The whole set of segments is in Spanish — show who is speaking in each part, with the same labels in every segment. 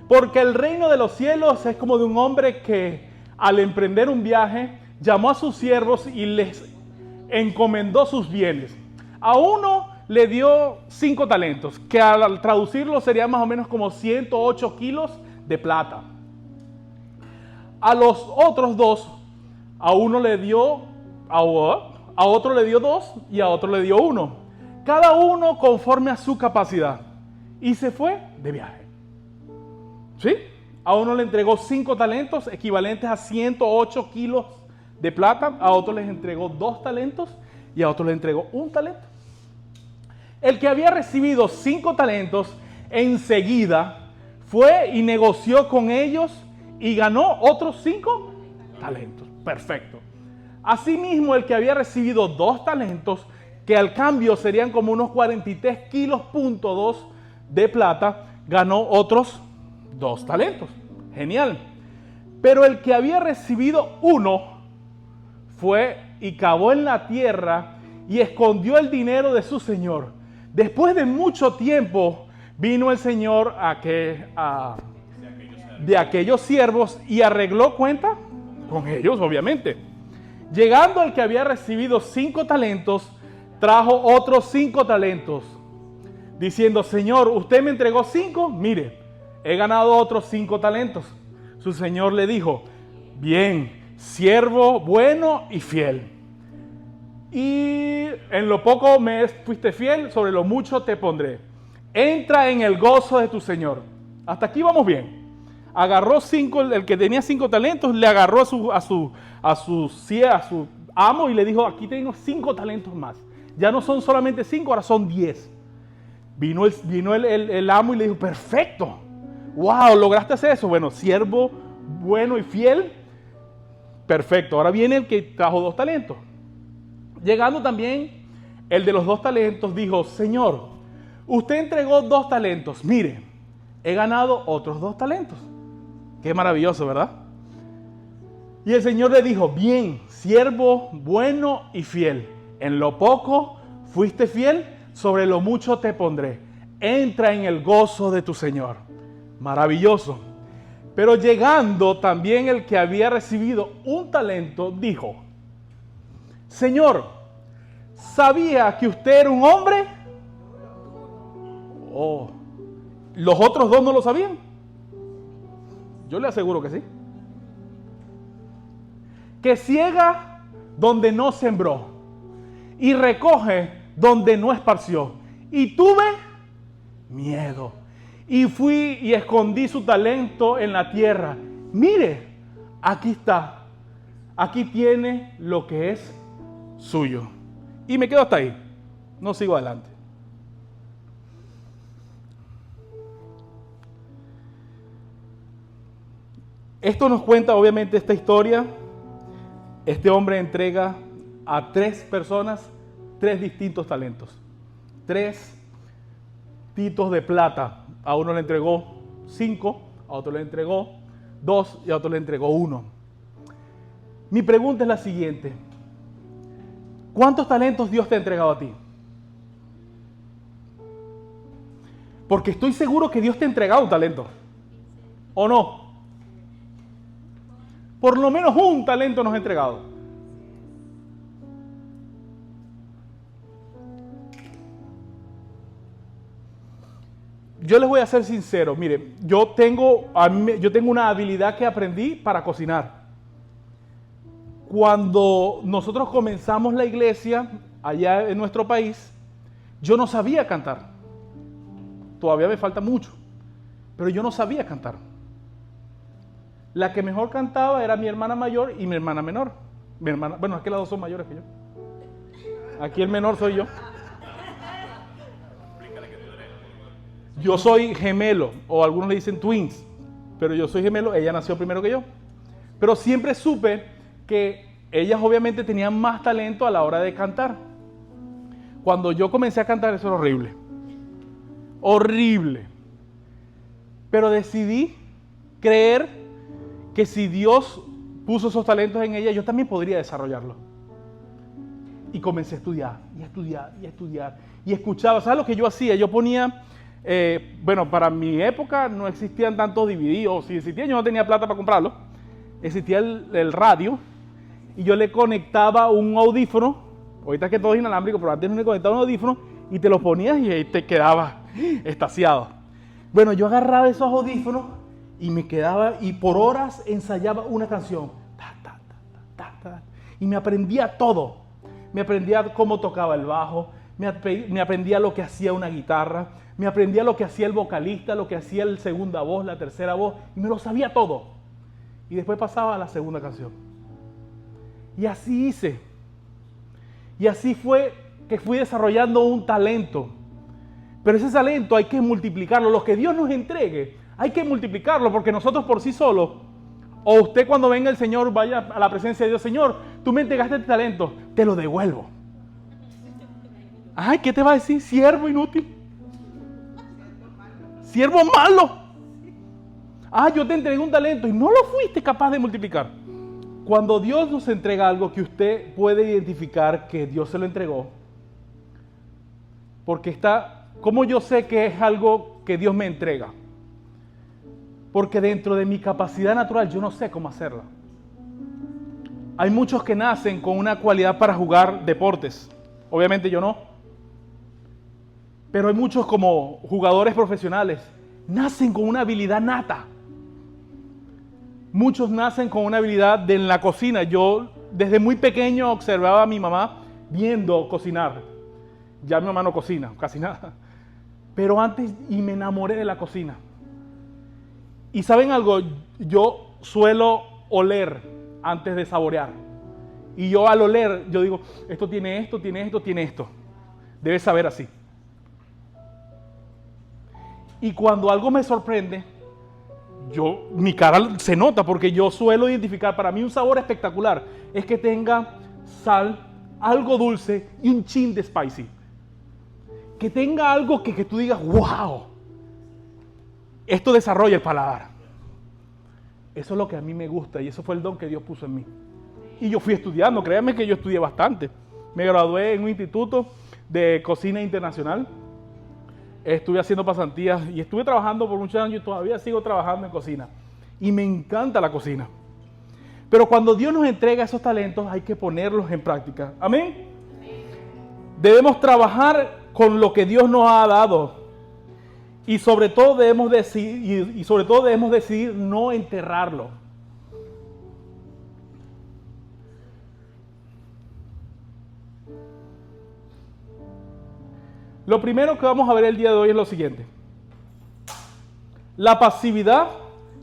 Speaker 1: Porque el reino de los cielos es como de un hombre que al emprender un viaje llamó a sus siervos y les encomendó sus bienes. A uno le dio 5 talentos, que al traducirlo sería más o menos como 108 kilos de plata. A los otros 2, a uno le dio, a otro le dio 2 y a otro le dio 1. Cada uno conforme a su capacidad. Y se fue de viaje. ¿Sí? A uno le entregó 5 talentos equivalentes a 108 kilos de plata. A otro les entregó 2 talentos y a otro le entregó 1 talento. El que había recibido 5 talentos enseguida fue y negoció con ellos y ganó otros 5 talentos. Perfecto. Asimismo, el que había recibido 2 talentos, que al cambio serían como unos 43 kilos, .2 de plata, ganó otros 2 talentos. Genial. Pero el que había recibido 1 fue y cavó en la tierra y escondió el dinero de su señor. Después de mucho tiempo vino el señor de aquellos siervos y arregló cuenta con ellos, obviamente. Llegando el que había recibido 5 talentos, trajo otros 5 talentos, diciendo: Señor, usted me entregó 5, mire, he ganado otros 5 talentos. Su señor le dijo: bien, siervo bueno y fiel. Y en lo poco me fuiste fiel, sobre lo mucho te pondré. Entra en el gozo de tu señor. Hasta aquí vamos bien. Agarró 5, el que tenía 5 talentos, le agarró a su amo y le dijo: aquí tengo 5 talentos más. Ya no son solamente 5, ahora son 10. Vino el amo y le dijo: perfecto. Wow, lograste hacer eso. Bueno, siervo bueno y fiel. Perfecto. Ahora viene el que trajo 2 talentos. Llegando también el de los 2 talentos, dijo: Señor, usted entregó 2 talentos. Mire, he ganado otros 2 talentos. Qué maravilloso, ¿verdad? Y el Señor le dijo: bien, siervo bueno y fiel. En lo poco fuiste fiel, sobre lo mucho te pondré. Entra en el gozo de tu Señor. Maravilloso. Pero llegando también el que había recibido 1 talento, dijo: Señor, ¿sabía que usted era un hombre? Oh, ¿los otros 2 no lo sabían? Yo le aseguro que sí. Que ciega donde no sembró y recoge donde no esparció. Y tuve miedo y fui y escondí su talento en la tierra. Mire, aquí está. Aquí tiene lo que es suyo. Y me quedo hasta ahí. No sigo adelante. Esto nos cuenta obviamente esta historia. Este hombre entrega a 3 personas 3 distintos talentos. 3 titos de plata. A uno le entregó 5, a otro le entregó 2 y a otro le entregó 1. Mi pregunta es la siguiente: ¿cuántos talentos Dios te ha entregado a ti? Porque estoy seguro que Dios te ha entregado un talento. ¿O no? Por lo menos 1 talento nos ha entregado. Yo les voy a ser sincero. Mire, yo tengo una habilidad que aprendí para cocinar. Cuando nosotros comenzamos la iglesia allá en nuestro país, yo no sabía cantar. Todavía me falta mucho, pero yo no sabía cantar. La que mejor cantaba era mi hermana mayor y mi hermana menor. Bueno, es que las 2 son mayores que yo. Aquí el menor soy yo. Yo soy gemelo, o algunos le dicen twins, pero yo soy gemelo. Ella nació primero que yo. Pero siempre supe que ellas obviamente tenían más talento a la hora de cantar. Cuando yo comencé a cantar, eso era horrible. Horrible. Pero decidí creer que si Dios puso esos talentos en ella, yo también podría desarrollarlo. Y comencé a estudiar, y a estudiar, y a estudiar. Y escuchaba, ¿sabes lo que yo hacía? Yo ponía Bueno, para mi época no existían tantos DVD, o si existían yo no tenía plata para comprarlo. Existía el radio y yo le conectaba un audífono. Ahorita es que todo es inalámbrico, pero antes no le conectaba un audífono y te lo ponías y ahí te quedabas extasiado. Bueno, yo agarraba esos audífonos y me quedaba y por horas ensayaba una canción. Y me aprendía todo. Me aprendía cómo tocaba el bajo, me aprendía lo que hacía una guitarra, me aprendía lo que hacía el vocalista, lo que hacía el segunda voz, la tercera voz, y me lo sabía todo. Y después pasaba a la segunda canción. Y así hice. Y así fue que fui desarrollando un talento. Pero ese talento hay que multiplicarlo. Lo que Dios nos entregue, hay que multiplicarlo, porque nosotros por sí solos, o usted cuando venga el Señor, vaya a la presencia de Dios, Señor, tú me entregaste este talento, te lo devuelvo. Ay, ¿qué te va a decir? Siervo inútil. Siervo malo. Ah, yo te entregué un talento y no lo fuiste capaz de multiplicar. Cuando Dios nos entrega algo que usted puede identificar que Dios se lo entregó, porque está, ¿cómo yo sé que es algo que Dios me entrega? Porque dentro de mi capacidad natural yo no sé cómo hacerla. Hay muchos que nacen con una cualidad para jugar deportes. Obviamente yo no. Pero hay muchos como jugadores profesionales. Nacen con una habilidad nata. Muchos nacen con una habilidad en la cocina. Yo desde muy pequeño observaba a mi mamá viendo cocinar. Ya mi mamá no cocina, casi nada. Pero antes, y me enamoré de la cocina. Y ¿saben algo? Yo suelo oler antes de saborear. Y yo al oler, yo digo, esto tiene esto, tiene esto, tiene esto. Debes saber así. Y cuando algo me sorprende, mi cara se nota porque yo suelo identificar, para mí un sabor espectacular es que tenga sal, algo dulce y un chin de spicy. Que tenga algo que tú digas, wow, esto desarrolla el paladar. Eso es lo que a mí me gusta y eso fue el don que Dios puso en mí. Y yo fui estudiando, créanme que yo estudié bastante. Me gradué en un instituto de cocina internacional. Estuve haciendo pasantías y estuve trabajando por muchos años y todavía sigo trabajando en cocina. Y me encanta la cocina. Pero cuando Dios nos entrega esos talentos hay que ponerlos en práctica. ¿Amén? Debemos trabajar con lo que Dios nos ha dado. Y sobre todo debemos decidir no enterrarlo. Lo primero que vamos a ver el día de hoy es lo siguiente. La pasividad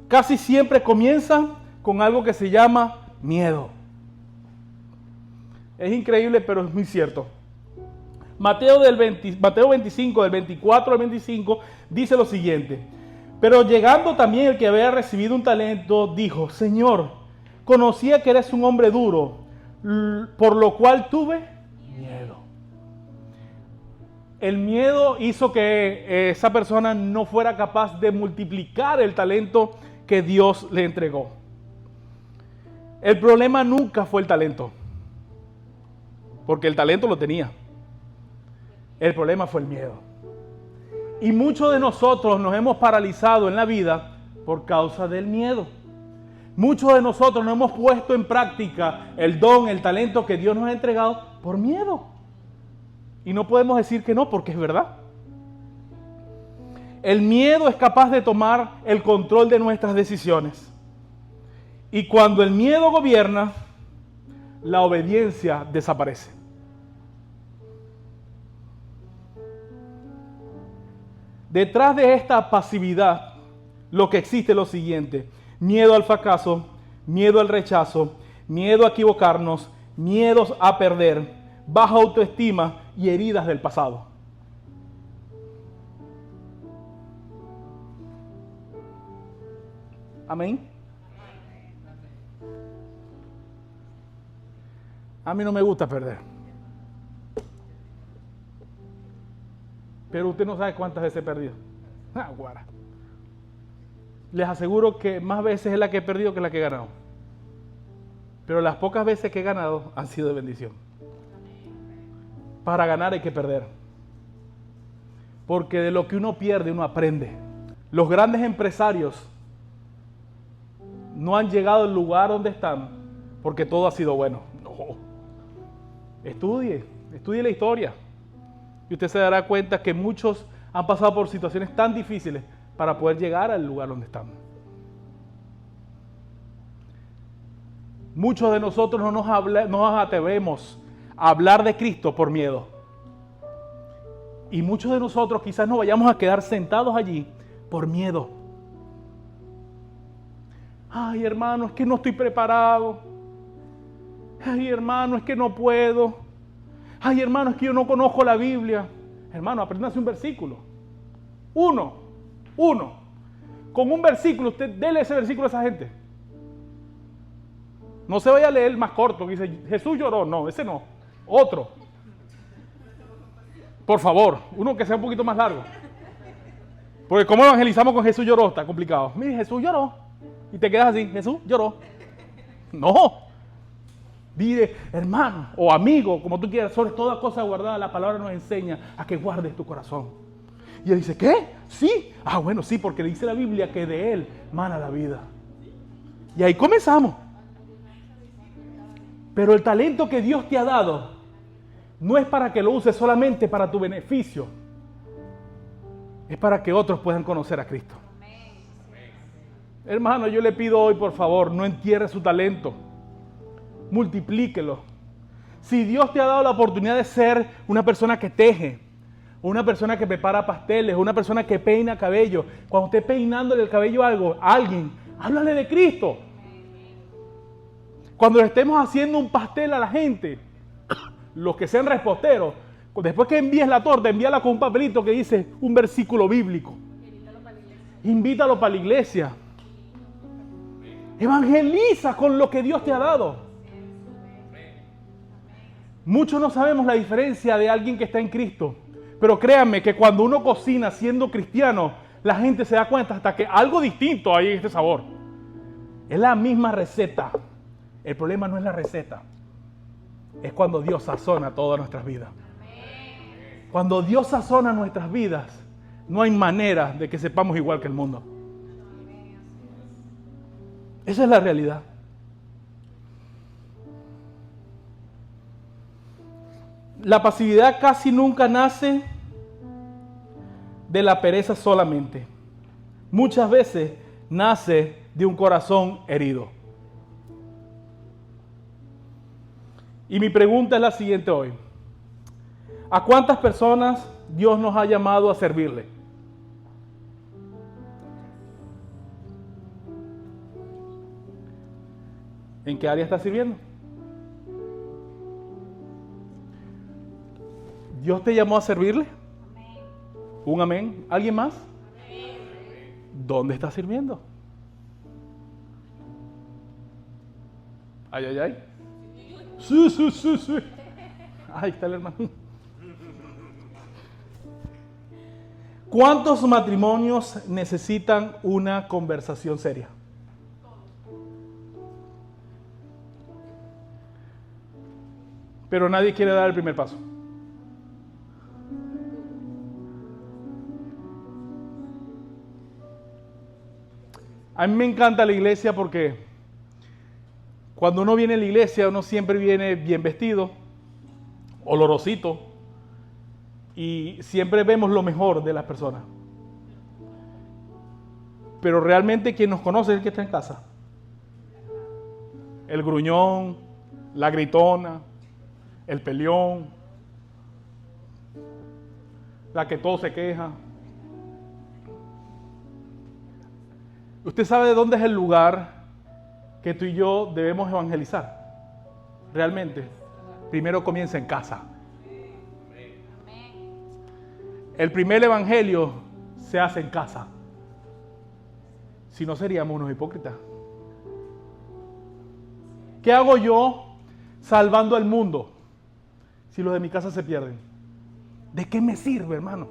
Speaker 1: casi siempre comienza con algo que se llama miedo. Es increíble, pero es muy cierto. Mateo 25, del 24 al 25, dice lo siguiente. Pero llegando también el que había recibido un talento, dijo, Señor, conocía que eres un hombre duro, por lo cual tuve miedo. El miedo hizo que esa persona no fuera capaz de multiplicar el talento que Dios le entregó. El problema nunca fue el talento, porque el talento lo tenía. El problema fue el miedo. Y muchos de nosotros nos hemos paralizado en la vida por causa del miedo. Muchos de nosotros no hemos puesto en práctica el don, el talento que Dios nos ha entregado por miedo. Y no podemos decir que no, porque es verdad. El miedo es capaz de tomar el control de nuestras decisiones. Y cuando el miedo gobierna, la obediencia desaparece. Detrás de esta pasividad, lo que existe es lo siguiente: miedo al fracaso, miedo al rechazo, miedo a equivocarnos, miedos a perder, baja autoestima y heridas del pasado. Amén. A mí no me gusta perder. Pero usted no sabe cuántas veces he perdido. Guara. Les aseguro que más veces es la que he perdido que la que he ganado. Pero las pocas veces que he ganado han sido de bendición. Para ganar hay que perder. Porque de lo que uno pierde, uno aprende. Los grandes empresarios no han llegado al lugar donde están porque todo ha sido bueno. No. Estudie la historia. Y usted se dará cuenta que muchos han pasado por situaciones tan difíciles para poder llegar al lugar donde están. Muchos de nosotros no nos atrevemos a hablar de Cristo por miedo. Y muchos de nosotros quizás nos vayamos a quedar sentados allí por miedo. Ay, hermano, es que no estoy preparado. Ay, hermano, es que no puedo. Ay, hermano, es que yo no conozco la Biblia. Hermano, apréndase un versículo. Uno. Con un versículo, usted dele ese versículo a esa gente. No se vaya a leer el más corto, que dice, Jesús lloró. No, ese no. Otro. Por favor, uno que sea un poquito más largo. Porque ¿cómo evangelizamos con Jesús lloró? Está complicado. Mire, Jesús lloró. Y te quedas así, Jesús lloró. No. Dile, hermano o amigo, como tú quieras, sobre toda cosa guardada, la palabra nos enseña a que guardes tu corazón. Y él dice, ¿qué? ¿Sí? Ah, bueno, sí, porque dice la Biblia que de él mana la vida. Y ahí comenzamos. Pero el talento que Dios te ha dado no es para que lo uses solamente para tu beneficio. Es para que otros puedan conocer a Cristo. Hermano, yo le pido hoy, por favor, no entierre su talento. Multiplíquelo. Si Dios te ha dado la oportunidad de ser una persona que teje, o una persona que prepara pasteles, o una persona que peina cabello, cuando esté peinándole el cabello a alguien, háblale de Cristo. Cuando le estemos haciendo un pastel a la gente, los que sean reposteros, después que envíes la torta, envíala con un papelito que dice un versículo bíblico. Invítalo para la iglesia. Evangeliza con lo que Dios te ha dado. Muchos no sabemos la diferencia de alguien que está en Cristo. Pero créanme que cuando uno cocina siendo cristiano, la gente se da cuenta hasta que algo distinto hay en este sabor. Es la misma receta. El problema no es la receta. Es cuando Dios sazona todas nuestras vidas. Cuando Dios sazona nuestras vidas, no hay manera de que sepamos igual que el mundo. Esa es la realidad. La pasividad casi nunca nace de la pereza solamente. Muchas veces nace de un corazón herido. Y mi pregunta es la siguiente hoy. ¿A cuántas personas Dios nos ha llamado a servirle? ¿En qué área está sirviendo? ¿Dios te llamó a servirle? Amén. ¿Un amén? ¿Alguien más? Amén. ¿Dónde está sirviendo? Ay, ay, ay. Sí. Ahí está el hermano. ¿Cuántos matrimonios necesitan una conversación seria? Pero nadie quiere dar el primer paso. A mí me encanta la iglesia porque cuando uno viene a la iglesia, uno siempre viene bien vestido, olorosito, y siempre vemos lo mejor de las personas. Pero realmente quien nos conoce es el que está en casa. El gruñón, la gritona, el peleón, la que todo se queja. ¿Usted sabe de dónde es el lugar que tú y yo debemos evangelizar? Realmente, primero comienza en casa. El primer evangelio se hace en casa. Si no, seríamos unos hipócritas. ¿Qué hago yo salvando al mundo si los de mi casa se pierden? ¿De qué me sirve, hermano?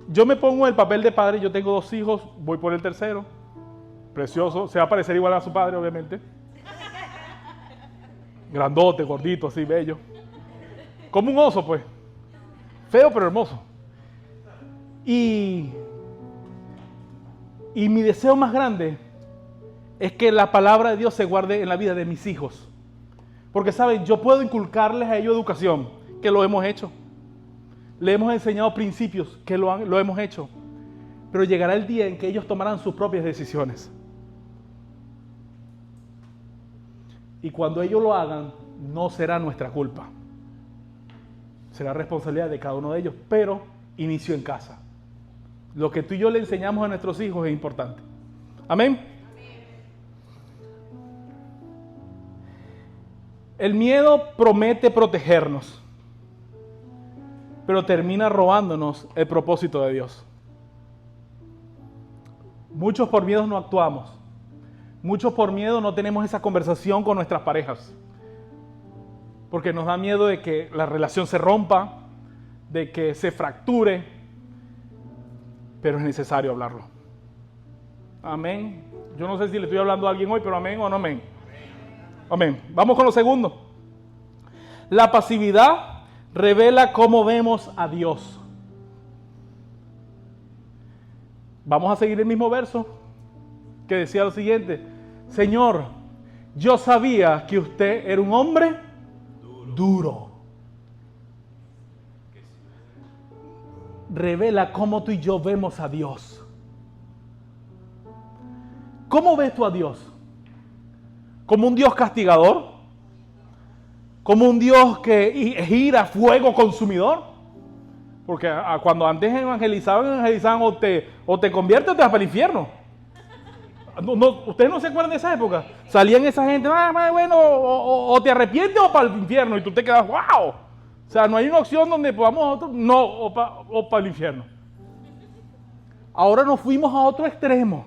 Speaker 1: Yo me pongo en el papel de padre, yo tengo 2 hijos, voy por el tercero, precioso, se va a parecer igual a su padre, obviamente. Grandote, gordito, así, bello. Como un oso, pues. Feo, pero hermoso. Y mi deseo más grande es que la palabra de Dios se guarde en la vida de mis hijos. Porque, ¿saben? Yo puedo inculcarles a ellos educación, que lo hemos hecho. Le hemos enseñado principios, que lo hemos hecho. Pero llegará el día en que ellos tomarán sus propias decisiones. Y cuando ellos lo hagan, no será nuestra culpa. Será responsabilidad de cada uno de ellos, pero inició en casa. Lo que tú y yo le enseñamos a nuestros hijos es importante. Amén. El miedo promete protegernos, pero termina robándonos el propósito de Dios. Muchos por miedo no actuamos. Muchos por miedo no tenemos esa conversación con nuestras parejas. Porque nos da miedo de que la relación se rompa, de que se fracture. Pero es necesario hablarlo. Amén. Yo no sé si le estoy hablando a alguien hoy, pero amén o no amén. Amén. Vamos con lo segundo. La pasividad revela cómo vemos a Dios. Vamos a seguir el mismo verso que decía lo siguiente: Señor, yo sabía que usted era un hombre duro. Revela cómo tú y yo vemos a Dios. ¿Cómo ves tú a Dios? ¿Como un Dios castigador? ¿Como un Dios que gira fuego consumidor? Porque cuando antes evangelizaban o te conviertes o te vas para el infierno. ¿Ustedes no se acuerdan de esa época? Salían esa gente, bueno, o te arrepientes o para el infierno. Y tú te quedas, wow. O sea, no hay una opción donde podamos, o para el infierno. Ahora nos fuimos a otro extremo.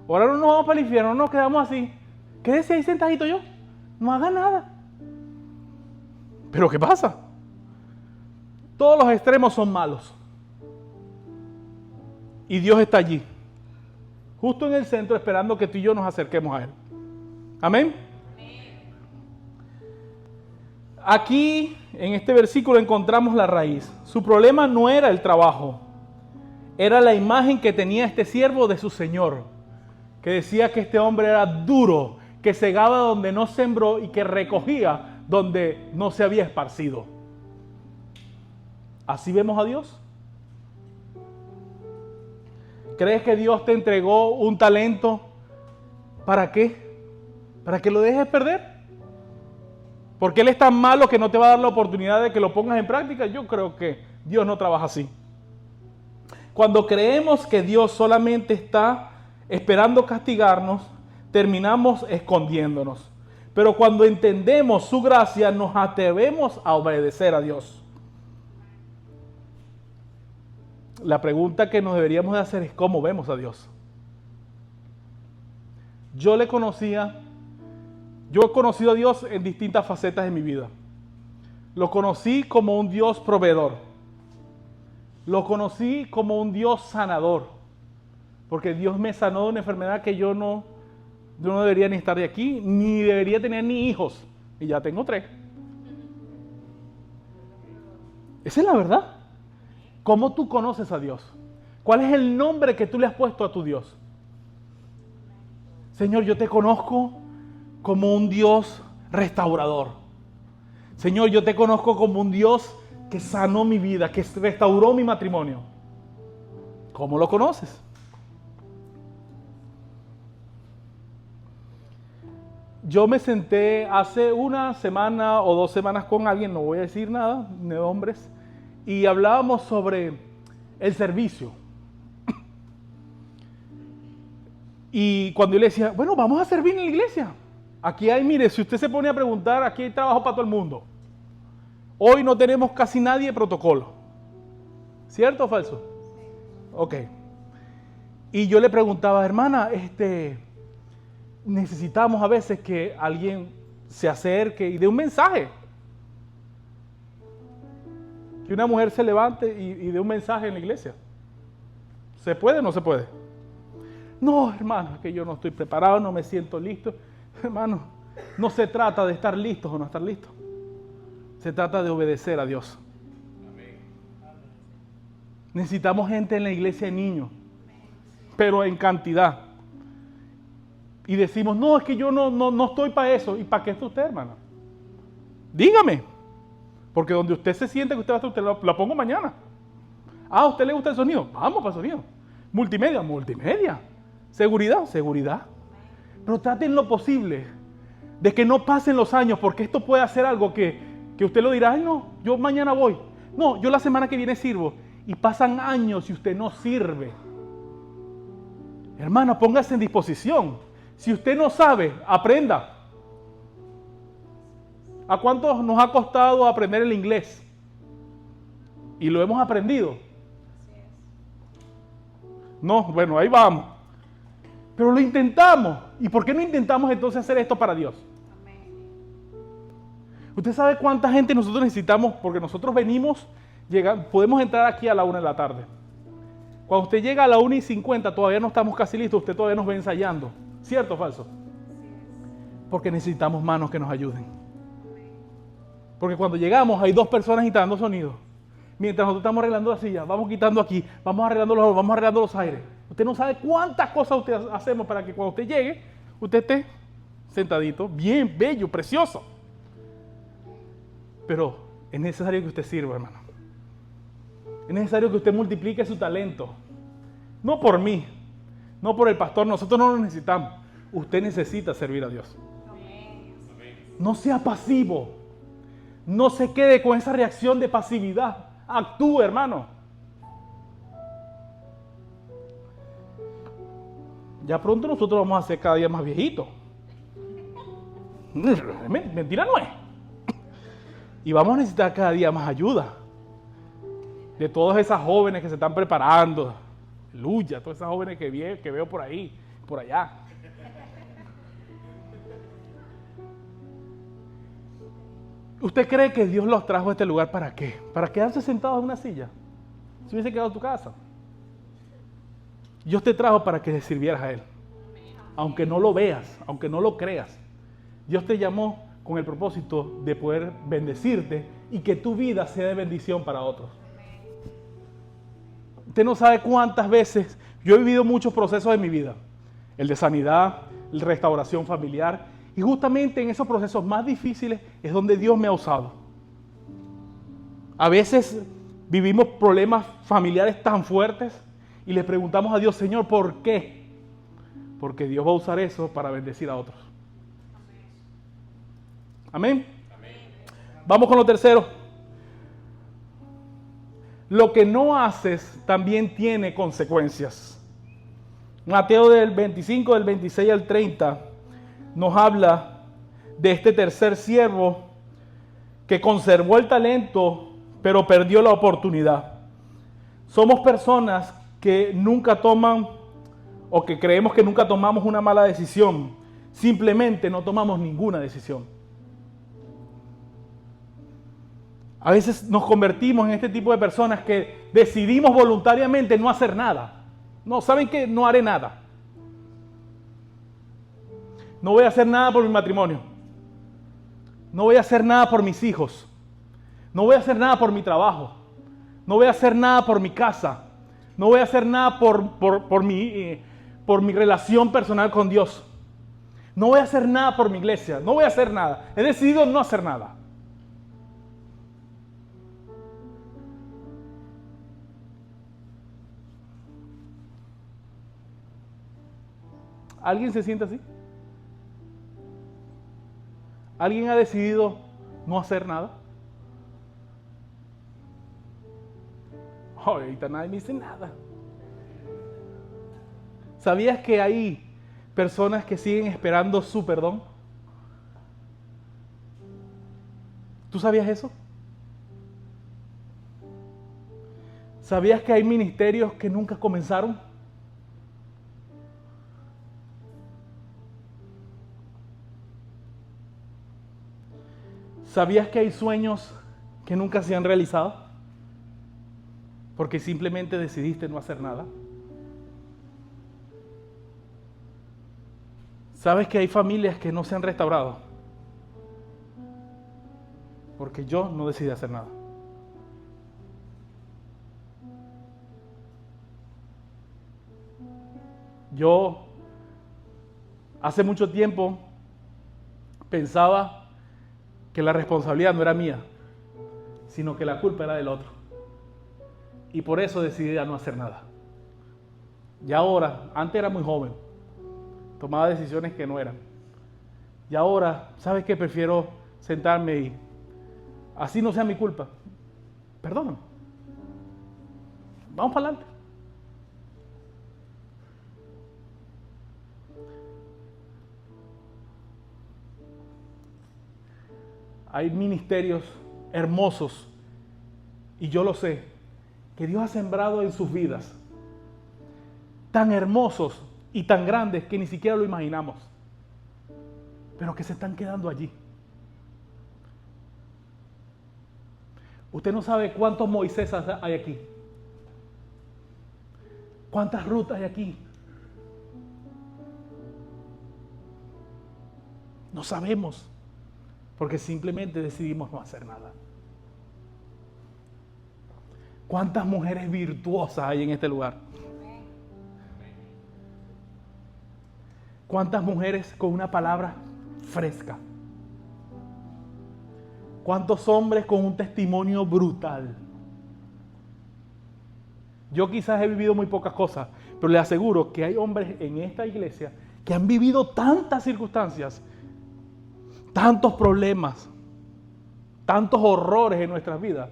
Speaker 1: Ahora no nos vamos para el infierno, nos quedamos así. Quédese ahí sentadito yo, no haga nada. Pero ¿qué pasa? Todos los extremos son malos. Y Dios está allí, justo en el centro, esperando que tú y yo nos acerquemos a Él. Amén. Aquí, en este versículo, encontramos la raíz. Su problema no era el trabajo, era la imagen que tenía este siervo de su Señor, que decía que este hombre era duro, que segaba donde no sembró y que recogía donde no se había esparcido. ¿Así vemos a Dios? ¿Crees que Dios te entregó un talento? ¿Para qué? ¿Para que lo dejes perder? ¿Porque Él es tan malo que no te va a dar la oportunidad de que lo pongas en práctica? Yo creo que Dios no trabaja así. Cuando creemos que Dios solamente está esperando castigarnos, terminamos escondiéndonos. Pero cuando entendemos su gracia, nos atrevemos a obedecer a Dios. La pregunta que nos deberíamos de hacer es ¿cómo vemos a Dios? Yo he conocido a Dios en distintas facetas de mi vida. Lo conocí como un Dios proveedor. Lo conocí como un Dios sanador. Porque Dios me sanó de una enfermedad que yo no debería ni estar de aquí, ni debería tener ni hijos. Y ya tengo 3. Esa es la verdad. ¿Cómo tú conoces a Dios? ¿Cuál es el nombre que tú le has puesto a tu Dios? Señor, yo te conozco como un Dios restaurador. Señor, yo te conozco como un Dios que sanó mi vida, que restauró mi matrimonio. ¿Cómo lo conoces? Yo me senté hace una semana o 2 semanas con alguien, no voy a decir nada, de nombres, y hablábamos sobre el servicio. Y cuando yo le decía, bueno, vamos a servir en la iglesia. Aquí hay, mire, si usted se pone a preguntar, aquí hay trabajo para todo el mundo. Hoy no tenemos casi nadie de protocolo. ¿Cierto o falso? Ok. Y yo le preguntaba, hermana, necesitamos a veces que alguien se acerque y dé un mensaje. Que una mujer se levante y dé un mensaje en la iglesia. ¿Se puede o no se puede? No, hermano, es que yo no estoy preparado, no me siento listo. Hermano, no se trata de estar listos o no estar listos. Se trata de obedecer a Dios. Necesitamos gente en la iglesia de niños, pero en cantidad. Y decimos, no, es que yo no estoy para eso. ¿Y para qué está usted, hermano? Dígame. Porque donde usted se siente que usted va a estar, usted la pongo mañana. Ah, ¿a usted le gusta el sonido? Vamos para el sonido. Multimedia, multimedia. Seguridad, seguridad. Pero traten lo posible de que no pasen los años, porque esto puede hacer algo que usted lo dirá, ay no, yo mañana voy. No, yo la semana que viene sirvo. Y pasan años y usted no sirve. Hermano, póngase en disposición. Si usted no sabe, aprenda. ¿A cuántos nos ha costado aprender el inglés? Y lo hemos aprendido. No, bueno, ahí vamos. Pero lo intentamos. ¿Y por qué no intentamos entonces hacer esto para Dios? ¿Usted sabe cuánta gente nosotros necesitamos? Porque nosotros venimos, podemos entrar aquí a la 1 de la tarde. Cuando usted llega a la 1:50, todavía no estamos casi listos, usted todavía nos ve ensayando. ¿Cierto o falso? Porque necesitamos manos que nos ayuden. Porque cuando llegamos hay 2 personas instalando sonido. Mientras nosotros estamos arreglando la silla, vamos quitando aquí, vamos arreglando los aires. Usted no sabe cuántas cosas usted hacemos para que cuando usted llegue, usted esté sentadito, bien, bello, precioso. Pero es necesario que usted sirva, hermano. Es necesario que usted multiplique su talento. No por mí, no por el pastor, nosotros no lo necesitamos. Usted necesita servir a Dios. No sea pasivo. No se quede con esa reacción de pasividad. Actúe, hermano. Ya pronto nosotros vamos a ser cada día más viejitos. Mentira no es. Y vamos a necesitar cada día más ayuda. De todas esas jóvenes que se están preparando. Lucha, todas esas jóvenes que veo por ahí, por allá. ¿Usted cree que Dios los trajo a este lugar para qué? ¿Para quedarse sentados en una silla? Si hubiese quedado en tu casa. Dios te trajo para que le sirvieras a Él. Aunque no lo veas, aunque no lo creas. Dios te llamó con el propósito de poder bendecirte y que tu vida sea de bendición para otros. Usted no sabe cuántas veces yo he vivido muchos procesos en mi vida. El de sanidad, el de restauración familiar. Y justamente en esos procesos más difíciles es donde Dios me ha usado. A veces vivimos problemas familiares tan fuertes y le preguntamos a Dios, Señor, ¿por qué? Porque Dios va a usar eso para bendecir a otros. Amén. Amén. Vamos con lo tercero. Lo que no haces también tiene consecuencias. Mateo del 25, del 26 al 30 nos habla de este tercer siervo que conservó el talento pero perdió la oportunidad. Somos personas que nunca toman o que creemos que nunca tomamos una mala decisión. Simplemente no tomamos ninguna decisión. A veces nos convertimos en este tipo de personas que decidimos voluntariamente no hacer nada. No, ¿saben qué? No haré nada. No voy a hacer nada por mi matrimonio. No voy a hacer nada por mis hijos. No voy a hacer nada por mi trabajo. No voy a hacer nada por mi casa. No voy a hacer nada por mi relación personal con Dios. No voy a hacer nada por mi iglesia. No voy a hacer nada. He decidido no hacer nada. ¿Alguien se siente así? ¿Alguien ha decidido no hacer nada? Oh, ahorita nadie me dice nada. ¿Sabías que hay personas que siguen esperando su perdón? ¿Tú sabías eso? ¿Sabías que hay ministerios que nunca comenzaron? ¿Sabías que hay sueños que nunca se han realizado? Porque simplemente decidiste no hacer nada. ¿Sabes que hay familias que no se han restaurado? Porque yo no decidí hacer nada. Yo hace mucho tiempo pensaba que la responsabilidad no era mía, sino que la culpa era del otro. Y por eso decidí ya no hacer nada. Y ahora, antes era muy joven, tomaba decisiones que no eran. Y ahora, ¿sabes qué? Prefiero sentarme y así no sea mi culpa. Perdóname. Vamos para adelante. Hay ministerios hermosos, y yo lo sé, que Dios ha sembrado en sus vidas, tan hermosos y tan grandes que ni siquiera lo imaginamos, pero que se están quedando allí. Usted no sabe cuántos Moisés hay aquí, cuántas rutas hay aquí. No sabemos, porque simplemente decidimos no hacer nada. ¿Cuántas mujeres virtuosas hay en este lugar? ¿Cuántas mujeres con una palabra fresca? ¿Cuántos hombres con un testimonio brutal? Yo quizás he vivido muy pocas cosas, pero le aseguro que hay hombres en esta iglesia que han vivido tantas circunstancias, tantos problemas, tantos horrores en nuestras vidas,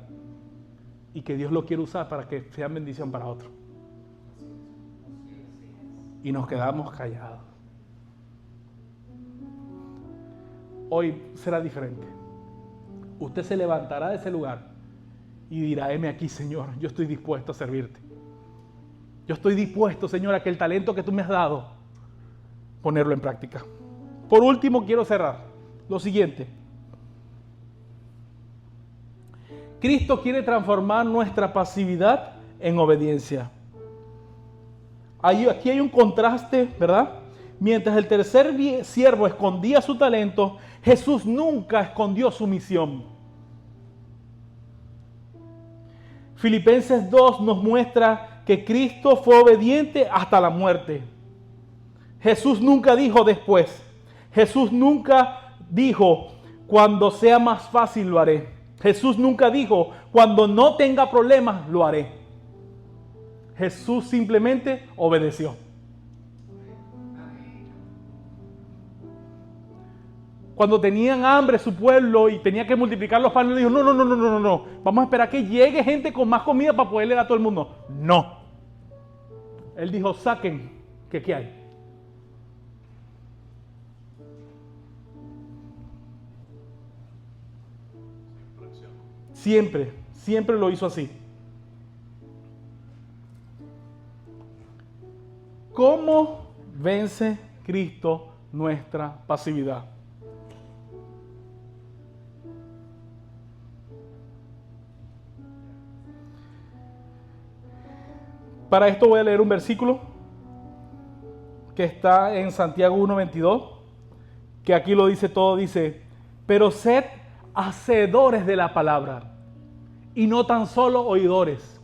Speaker 1: y que Dios lo quiere usar para que sean bendición para otros. Y nos quedamos callados. Hoy será diferente. Usted se levantará de ese lugar y dirá: heme aquí, Señor, yo estoy dispuesto a servirte. Yo estoy dispuesto, Señor, a que el talento que tú me has dado, ponerlo en práctica. Por último, quiero cerrar lo siguiente. Cristo quiere transformar nuestra pasividad en obediencia. Aquí hay un contraste, ¿verdad? Mientras el tercer siervo escondía su talento, Jesús nunca escondió su misión. Filipenses 2 nos muestra que Cristo fue obediente hasta la muerte. Jesús nunca dijo después. Jesús nunca dijo: cuando sea más fácil lo haré. Jesús nunca dijo: cuando no tenga problemas lo haré. Jesús simplemente obedeció. Cuando tenían hambre su pueblo y tenía que multiplicar los panes, dijo: no. Vamos a esperar que llegue gente con más comida para poderle dar a todo el mundo. No. Él dijo: saquen, que ¿qué hay? Siempre lo hizo así. ¿Cómo vence Cristo nuestra pasividad? Para esto voy a leer un versículo que está en Santiago 1:22, que aquí lo dice todo. Dice: pero sed hacedores de la palabra y no tan solo oidores.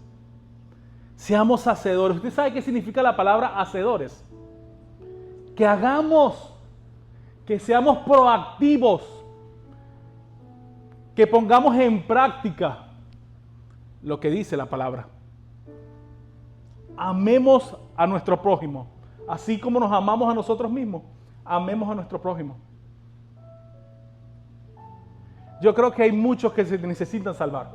Speaker 1: Seamos hacedores. ¿Usted sabe qué significa la palabra hacedores? Que hagamos, que seamos proactivos, que pongamos en práctica lo que dice la palabra. Amemos a nuestro prójimo, así como nos amamos a nosotros mismos. Amemos a nuestro prójimo. Yo creo que hay muchos que se necesitan salvar.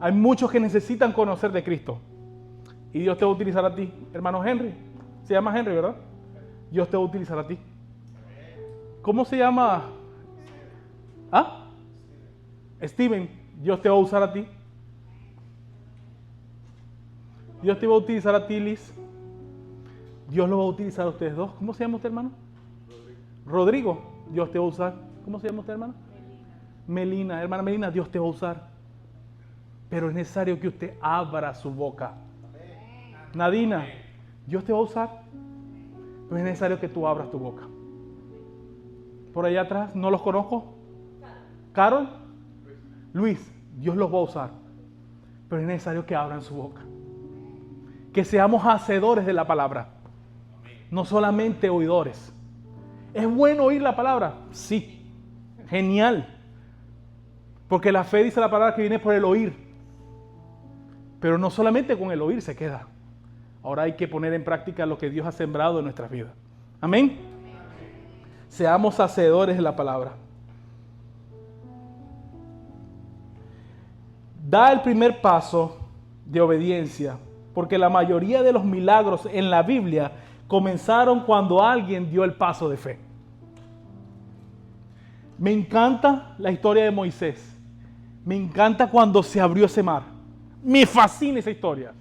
Speaker 1: Hay muchos que necesitan conocer de Cristo. Y Dios te va a utilizar a ti, hermano Henry. Se llama Henry, ¿verdad? Dios te va a utilizar a ti. ¿Cómo se llama? ¿Ah? Steven. Dios te va a usar a ti. Dios te va a utilizar a ti, Liz. Dios lo va a utilizar a ustedes dos. ¿Cómo se llama usted, hermano? Rodrigo. Dios te va a usar. ¿Cómo se llama usted, hermano? Melina. Hermana Melina, Dios te va a usar. Pero es necesario que usted abra su boca. Nadina, Dios te va a usar. Pero es necesario que tú abras tu boca. Por allá atrás, no los conozco. Carol, Luis, Dios los va a usar. Pero es necesario que abran su boca. Que seamos hacedores de la palabra. no solamente oidores. ¿Es bueno oír la palabra? Sí, genial. Porque la fe dice la palabra que viene por el oír. Pero no solamente con el oír se queda. Ahora hay que poner en práctica lo que Dios ha sembrado en nuestras vidas. Amén. Seamos hacedores de la palabra. Da el primer paso de obediencia, porque la mayoría de los milagros en la Biblia comenzaron cuando alguien dio el paso de fe. Me encanta la historia de Moisés. Me encanta cuando se abrió ese mar. Me fascina esa historia.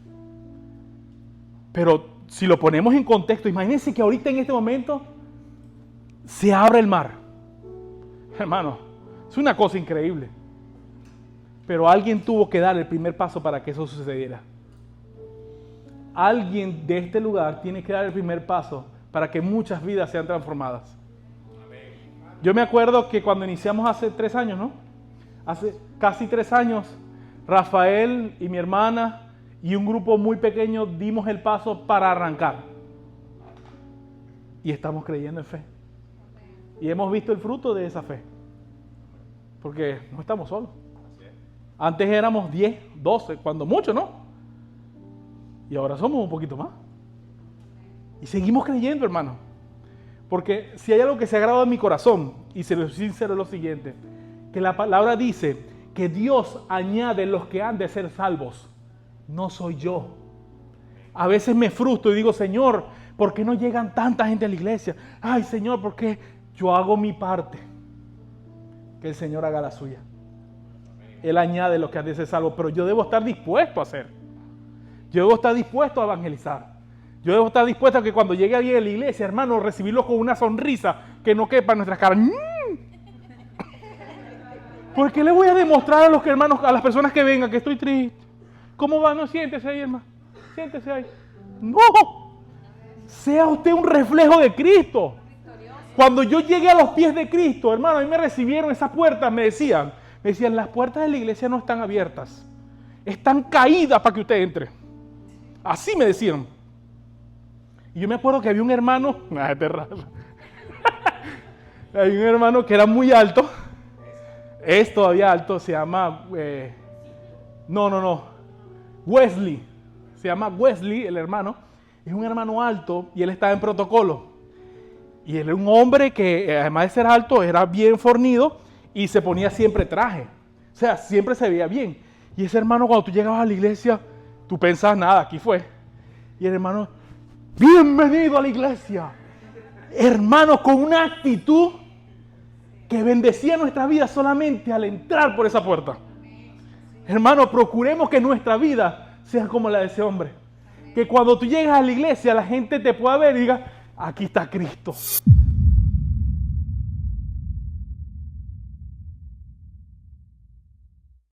Speaker 1: Pero si lo ponemos en contexto, imagínense que ahorita en este momento se abre el mar. Hermano, es una cosa increíble. Pero alguien tuvo que dar el primer paso para que eso sucediera. Alguien de este lugar tiene que dar el primer paso para que muchas vidas sean transformadas. Yo me acuerdo que cuando iniciamos hace 3 años, ¿no? Hace casi 3 años, Rafael y mi hermana y un grupo muy pequeño dimos el paso para arrancar. Y estamos creyendo en fe. Y hemos visto el fruto de esa fe. Porque no estamos solos. Antes éramos 10, 12, cuando mucho, ¿no? Y ahora somos un poquito más. Y seguimos creyendo, hermano. Porque si hay algo que se ha grabado en mi corazón, y se lo sincero es lo siguiente, que la palabra dice que Dios añade los que han de ser salvos. No soy yo. A veces me frustro y digo, Señor, ¿por qué no llegan tanta gente a la iglesia? Ay, Señor, ¿por qué? Yo hago mi parte. Que el Señor haga la suya. Él añade los que han de ser salvos, pero yo debo estar dispuesto a hacer. Yo debo estar dispuesto a evangelizar. Yo debo estar dispuesto a que cuando llegue alguien a la iglesia, hermano, recibirlo con una sonrisa que no quepa en nuestras caras. ¿Por qué le voy a demostrar a los hermanos, a las personas que vengan, que estoy triste? ¿Cómo va? No, siéntese ahí, hermano. Siéntese ahí. No. Sea usted un reflejo de Cristo. Cuando yo llegué a los pies de Cristo, hermano, a mí me recibieron esas puertas, me decían, las puertas de la iglesia no están abiertas. Están caídas para que usted entre. Así me decían. Y yo me acuerdo que había un hermano, hay un hermano que era muy alto, es todavía alto, se llama, Wesley, se llama Wesley el hermano, es un hermano alto y él estaba en protocolo. Y él era un hombre que además de ser alto era bien fornido y se ponía siempre traje, o sea, siempre se veía bien. Y ese hermano cuando tú llegabas a la iglesia, tú pensabas nada, aquí fue. Y el hermano, bienvenido a la iglesia. Hermano, con una actitud que bendecía nuestra vida solamente al entrar por esa puerta. Hermano, procuremos que nuestra vida sea como la de ese hombre. Que cuando tú llegas a la iglesia, la gente te pueda ver y diga, aquí está Cristo.